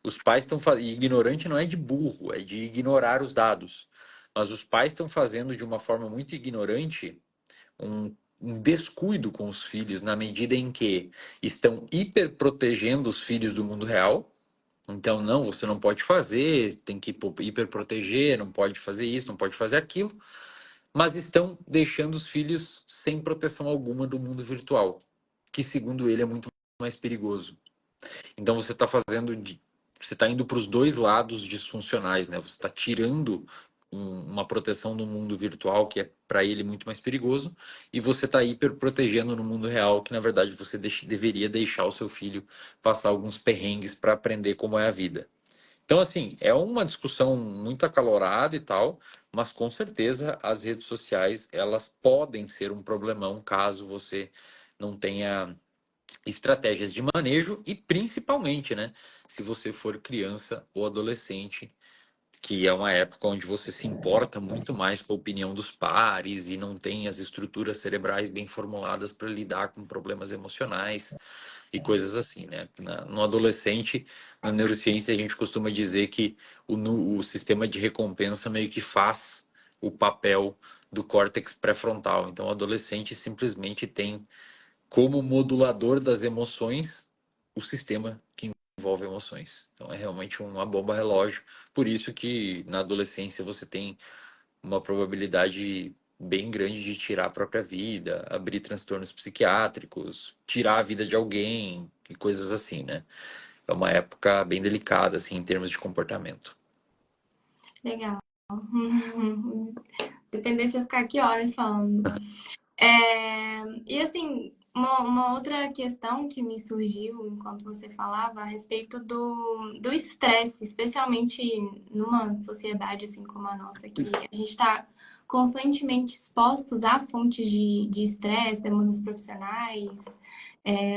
Os pais estão fazendo. Ignorante não é de burro, é de ignorar os dados. Mas os pais estão fazendo de uma forma muito ignorante um descuido com os filhos, na medida em que estão hiper protegendo os filhos do mundo real. Então, não, você não pode fazer, tem que hiper proteger, não pode fazer isso, não pode fazer aquilo, mas estão deixando os filhos sem proteção alguma do mundo virtual, que segundo ele é muito mais perigoso. Então você está indo para os dois lados disfuncionais, né? Você está tirando uma proteção no mundo virtual que é para ele muito mais perigoso, e você está hiper protegendo no mundo real que na verdade você deveria deixar o seu filho passar alguns perrengues para aprender como é a vida. Então, assim, é uma discussão muito acalorada e tal, mas com certeza as redes sociais elas podem ser um problemão caso você não tenha estratégias de manejo e principalmente, né, se você for criança ou adolescente, que é uma época onde você se importa muito mais com a opinião dos pares e não tem as estruturas cerebrais bem formuladas para lidar com problemas emocionais e coisas assim, né? No adolescente, na neurociência, a gente costuma dizer que o sistema de recompensa meio que faz o papel do córtex pré-frontal. Então, o adolescente simplesmente tem como modulador das emoções o sistema que envolve emoções. Então é realmente uma bomba relógio. Por isso que na adolescência você tem uma probabilidade bem grande de tirar a própria vida, abrir transtornos psiquiátricos, tirar a vida de alguém e coisas assim, né? É uma época bem delicada assim em termos de comportamento. Legal. Depender se eu ficar aqui horas falando. E assim, uma outra questão que me surgiu enquanto você falava a respeito do estresse, especialmente numa sociedade assim como a nossa, que a gente está constantemente expostos a fontes de estresse, demandas profissionais,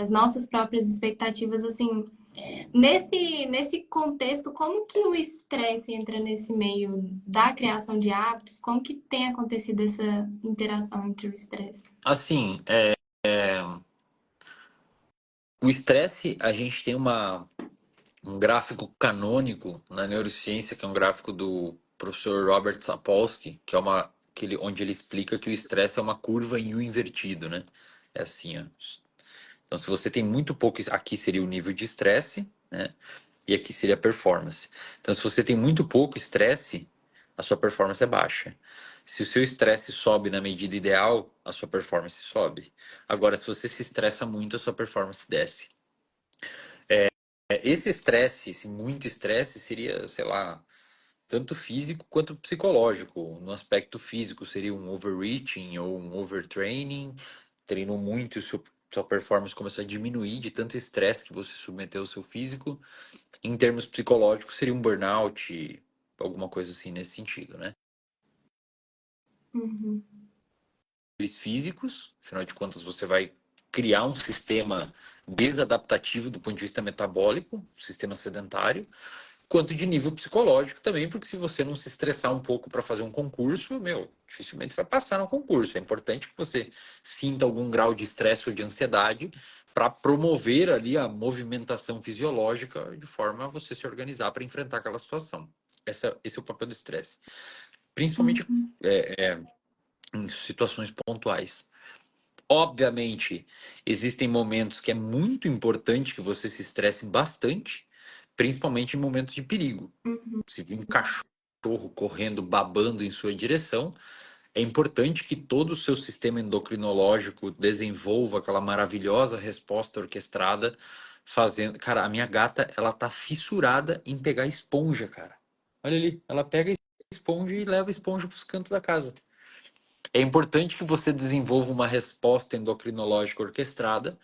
as nossas próprias expectativas, assim. Nesse contexto, como que o estresse entra nesse meio da criação de hábitos? Como que tem acontecido essa interação entre o estresse? Assim, o estresse, a gente tem um gráfico canônico na neurociência, que é um gráfico do professor Robert Sapolsky, que é onde ele explica que o estresse é uma curva em U invertido, né? É assim, ó. Então, se você tem muito pouco, aqui seria o nível de estresse, né? E aqui seria a performance. Então, se você tem muito pouco estresse, a sua performance é baixa. Se o seu estresse sobe na medida ideal, a sua performance sobe. Agora, se você se estressa muito, a sua performance desce. Esse estresse, esse muito estresse, seria, sei lá, tanto físico quanto psicológico. No aspecto físico, seria um overreaching ou um overtraining. Treinou muito, sua performance começou a diminuir de tanto estresse que você submeteu ao seu físico. Em termos psicológicos, seria um burnout, alguma coisa assim nesse sentido, né? Uhum. Físicos, afinal de contas, você vai criar um sistema desadaptativo do ponto de vista metabólico, um sistema sedentário. quanto de nível psicológico também, porque se você não se estressar um pouco para fazer um concurso, meu, dificilmente vai passar no concurso. É importante que você sinta algum grau de estresse ou de ansiedade para promover ali a movimentação fisiológica de forma a você se organizar para enfrentar aquela situação. Esse é o papel do estresse. Principalmente Uhum. em situações pontuais. Obviamente, existem momentos que é muito importante que você se estresse bastante, principalmente em momentos de perigo. Uhum. Se vir um cachorro correndo, babando em sua direção, é importante que todo o seu sistema endocrinológico desenvolva aquela maravilhosa resposta orquestrada, fazendo. Cara, a minha gata, ela tá fissurada em pegar esponja, cara. Olha ali, ela pega esponja e leva a esponja para os cantos da casa. É importante que você desenvolva uma resposta endocrinológica orquestrada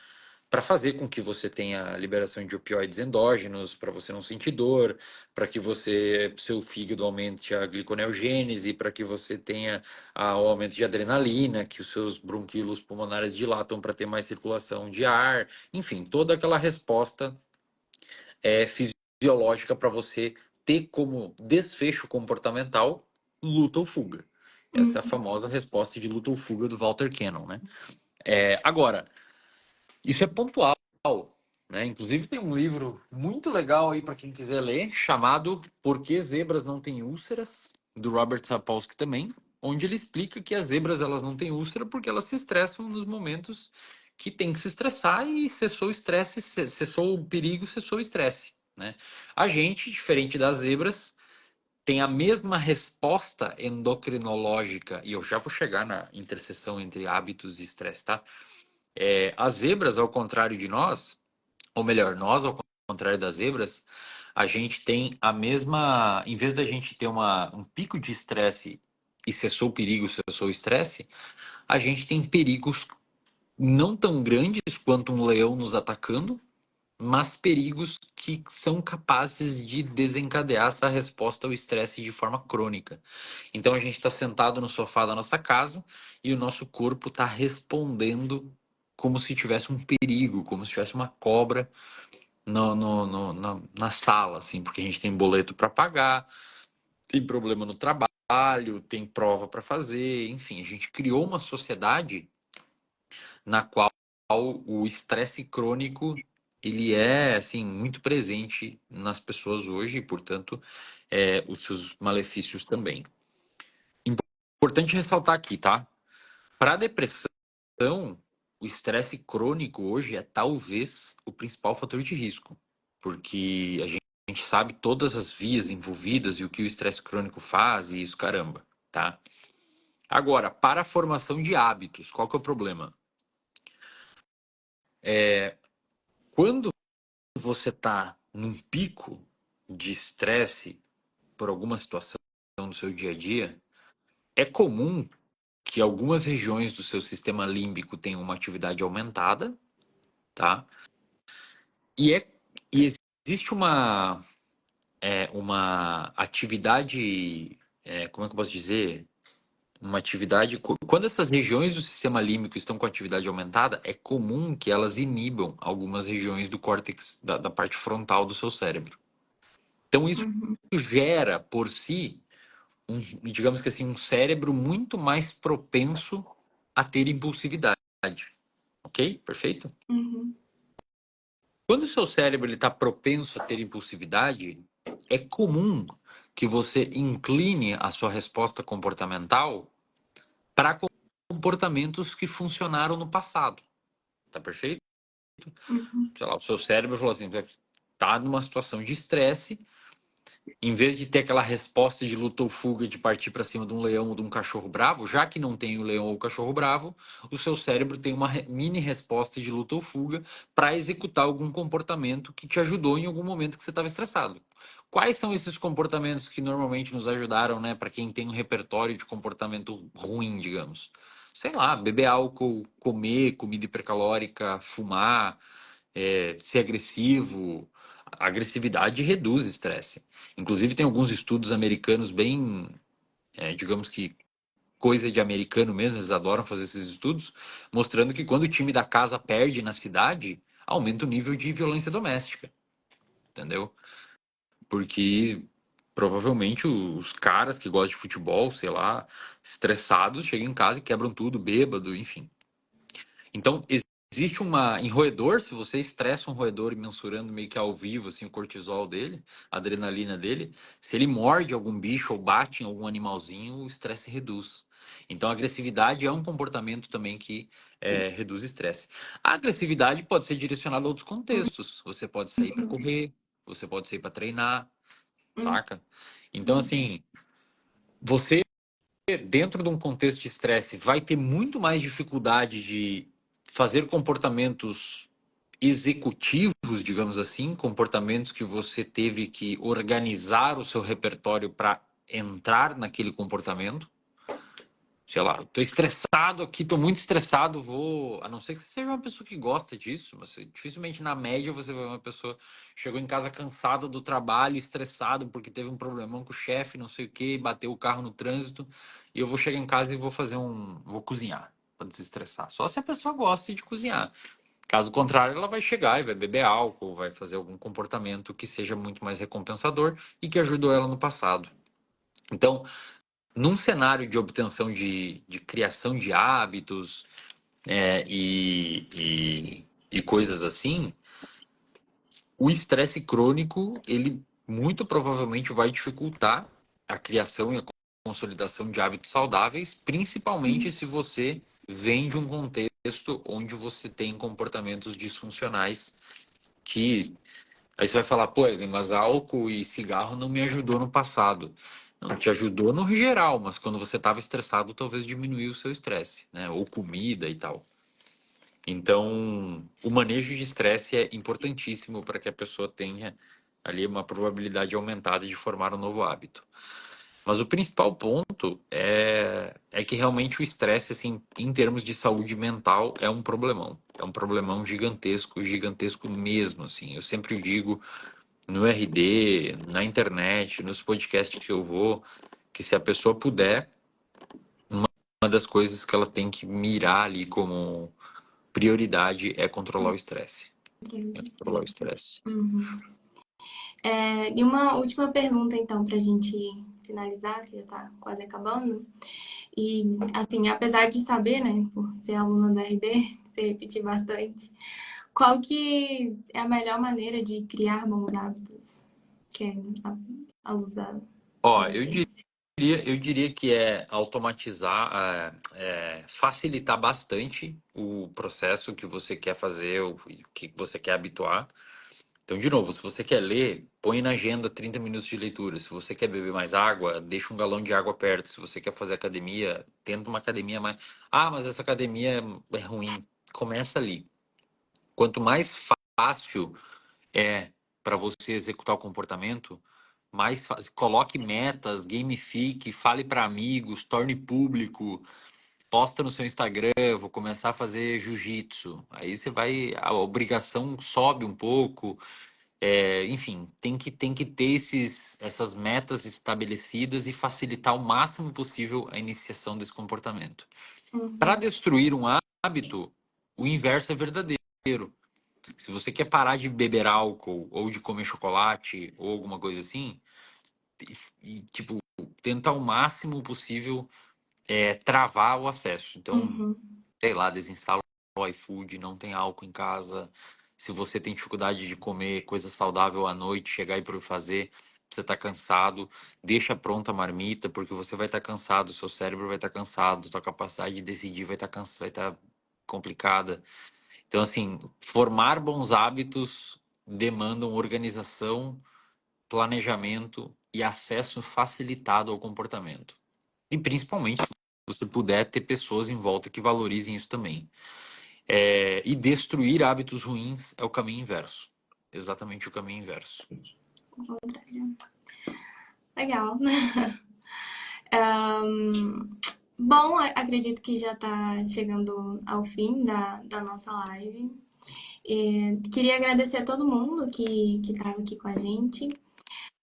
para fazer com que você tenha liberação de opioides endógenos, para você não sentir dor, para que seu fígado aumente a gliconeogênese, para que você tenha o aumento de adrenalina, que os seus bronquíolos pulmonares dilatam para ter mais circulação de ar, enfim, toda aquela resposta fisiológica para você ter como desfecho comportamental luta ou fuga. Essa é a Uhum. famosa resposta de luta ou fuga do Walter Cannon, né? Agora, isso é pontual, né? Inclusive tem um livro muito legal aí para quem quiser ler, chamado Por que Zebras Não Têm Úlceras, do Robert Sapolsky também, onde ele explica que as zebras elas não têm úlcera porque elas se estressam nos momentos que tem que se estressar e cessou o estresse, cessou o perigo, cessou o estresse, né? A gente, diferente das zebras, tem a mesma resposta endocrinológica, e eu já vou chegar na interseção entre hábitos e estresse, tá? As zebras, ao contrário de nós, ou melhor, nós, ao contrário das zebras, a gente tem a mesma. Em vez da gente ter um pico de estresse e cessou o perigo, cessou o estresse, a gente tem perigos não tão grandes quanto um leão nos atacando, mas perigos que são capazes de desencadear essa resposta ao estresse de forma crônica. Então a gente está sentado no sofá da nossa casa e o nosso corpo está respondendo como se tivesse um perigo, como se tivesse uma cobra na sala, assim, porque a gente tem boleto para pagar, tem problema no trabalho, tem prova para fazer, enfim, a gente criou uma sociedade na qual o estresse crônico ele é assim muito presente nas pessoas hoje e, portanto, os seus malefícios também. Importante ressaltar aqui, tá? Para depressão, o estresse crônico hoje é talvez o principal fator de risco, porque a gente sabe todas as vias envolvidas e o que o estresse crônico faz e isso caramba, tá? Agora, para a formação de hábitos, qual que é o problema? Quando você está num pico de estresse por alguma situação no seu dia a dia, é comum que algumas regiões do seu sistema límbico tenham uma atividade aumentada, tá? E, é, e existe uma atividade, como é que eu posso dizer? Uma atividade. Quando essas regiões do sistema límbico estão com atividade aumentada, é comum que elas inibam algumas regiões do córtex, da parte frontal do seu cérebro. Então, isso Uhum. gera, por si, digamos que assim, um cérebro muito mais propenso a ter impulsividade. Ok? Perfeito? Uhum. Quando o seu cérebro está propenso a ter impulsividade, é comum que você incline a sua resposta comportamental para comportamentos que funcionaram no passado. Tá perfeito? Uhum. Sei lá, o seu cérebro falou assim: tá numa situação de estresse, em vez de ter aquela resposta de luta ou fuga de partir para cima de um leão ou de um cachorro bravo, já que não tem o leão ou o cachorro bravo, o seu cérebro tem uma mini resposta de luta ou fuga para executar algum comportamento que te ajudou em algum momento que você estava estressado. Quais são esses comportamentos que normalmente nos ajudaram, né, para quem tem um repertório de comportamento ruim, digamos? Sei lá, beber álcool, comer comida hipercalórica, fumar, ser agressivo. A agressividade reduz estresse. Inclusive, tem alguns estudos americanos bem, digamos que coisa de americano mesmo, eles adoram fazer esses estudos, mostrando que quando o time da casa perde na cidade, aumenta o nível de violência doméstica, entendeu? porque provavelmente os caras que gostam de futebol, sei lá, estressados, chegam em casa e quebram tudo, bêbado, enfim. Então, existe em roedor, se você estressa um roedor e mensurando meio que ao vivo assim, o cortisol dele, a adrenalina dele, se ele morde algum bicho ou bate em algum animalzinho, o estresse reduz. Então, a agressividade é um comportamento também que reduz estresse. A agressividade pode ser direcionada a outros contextos. Você pode sair para correr, você pode sair para treinar, saca? Então, assim, você dentro de um contexto de estresse, vai ter muito mais dificuldade de fazer comportamentos executivos, digamos assim, comportamentos que você teve que organizar o seu repertório para entrar naquele comportamento. Sei lá, tô estressado aqui, tô muito estressado, vou. A não ser que você seja uma pessoa que gosta disso, mas dificilmente na média você vai ver uma pessoa chegou em casa cansada do trabalho, estressado porque teve um problemão com o chefe, não sei o que, bateu o carro no trânsito, e eu vou chegar em casa e vou fazer um. Vou cozinhar para desestressar. Só se a pessoa gosta de cozinhar. Caso contrário, ela vai chegar e vai beber álcool, vai fazer algum comportamento que seja muito mais recompensador e que ajudou ela no passado. Então, num cenário de obtenção de criação de hábitos e coisas assim, o estresse crônico, ele muito provavelmente vai dificultar a criação e a consolidação de hábitos saudáveis, principalmente se você vem de um contexto onde você tem comportamentos disfuncionais que aí você vai falar, pô, Wesley, mas álcool e cigarro não me ajudou no passado. Não te ajudou no geral, mas quando você estava estressado, talvez diminuiu o seu estresse, né? Ou comida e tal. Então, o manejo de estresse é importantíssimo para que a pessoa tenha ali uma probabilidade aumentada de formar um novo hábito. Mas o principal ponto é que realmente o estresse, assim, em termos de saúde mental, é um problemão. É um problemão gigantesco, gigantesco mesmo, assim. Eu sempre digo no RD, na internet, nos podcasts que eu vou, que se a pessoa puder, uma das coisas que ela tem que mirar ali como prioridade é controlar o estresse. Controle É de controlar o estresse. estresse. Uhum. E uma última pergunta, então, para a gente finalizar, que já está quase acabando. E, assim, apesar de saber, né, por ser aluna do RD, você repetir bastante, qual que é a melhor maneira de criar bons hábitos? Que é a luz da Ó, neurociência. eu diria que é automatizar, facilitar bastante o processo que você quer fazer, o que você quer habituar. Então, de novo, se você quer ler, põe na agenda 30 minutos de leitura. Se você quer beber mais água, deixa um galão de água perto. Se você quer fazer academia, tenta uma academia mais. Ah, mas essa academia é ruim. Começa ali. Quanto mais fácil é para você executar o comportamento, coloque metas, gamifique, fale para amigos, torne público, posta no seu Instagram, vou começar a fazer jiu-jitsu. Aí você vai, a obrigação sobe um pouco. Enfim, tem que ter essas metas estabelecidas e facilitar o máximo possível a iniciação desse comportamento. Para Uhum, destruir um hábito, o inverso é verdadeiro. Se você quer parar de beber álcool ou de comer chocolate ou alguma coisa assim, tipo, tenta ao máximo possível travar o acesso. Então, uhum, sei lá, desinstala o iFood, não tem álcool em casa. Se você tem dificuldade de comer coisa saudável à noite, chegar e para fazer, você está cansado, deixa pronta a marmita, porque você vai estar cansado, seu cérebro vai estar cansado, sua capacidade de decidir vai estar complicada. Então, assim, formar bons hábitos demandam organização, planejamento e acesso facilitado ao comportamento. E principalmente, se você puder ter pessoas em volta que valorizem isso também. E destruir hábitos ruins é o caminho inverso. Exatamente o caminho inverso. o contrário. Legal. Bom, acredito que já está chegando ao fim da nossa live. Queria agradecer a todo mundo que estava aqui com a gente.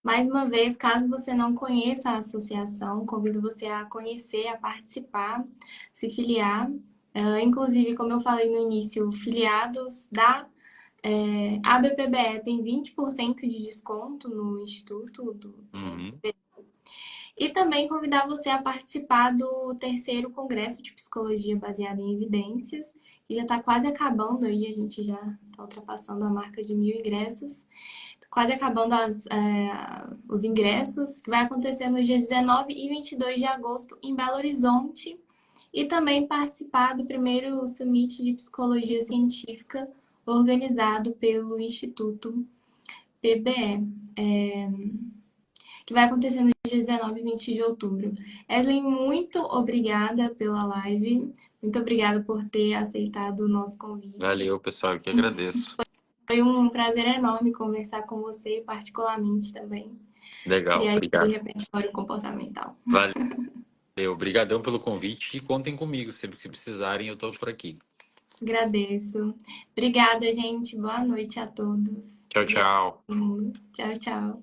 Mais uma vez, caso você não conheça a associação, convido você a conhecer, a participar, se filiar. Inclusive, como eu falei no início, filiados da A BPBE tem 20% de desconto no Instituto Uhum. e também convidar você a participar do terceiro Congresso de Psicologia Baseada em Evidências, que já está quase acabando aí, a gente já está ultrapassando a marca de 1.000 ingressos, quase acabando os ingressos, que vai acontecer nos dias 19 e 22 de agosto em Belo Horizonte, e também participar do primeiro Summit de Psicologia Científica organizado pelo Instituto PBE, que vai acontecer nos dias 19 e 20 de outubro. Evelyn, muito obrigada pela live, muito obrigada por ter aceitado o nosso convite. Valeu, pessoal, eu que agradeço. Foi um prazer enorme conversar com você, particularmente também, Legal, criar esse obrigado. repertório comportamental. Valeu, obrigadão pelo convite e contem comigo, sempre que precisarem, eu estou por aqui. Agradeço. Obrigada, gente. Boa noite a todos. Tchau, tchau. Tchau, tchau.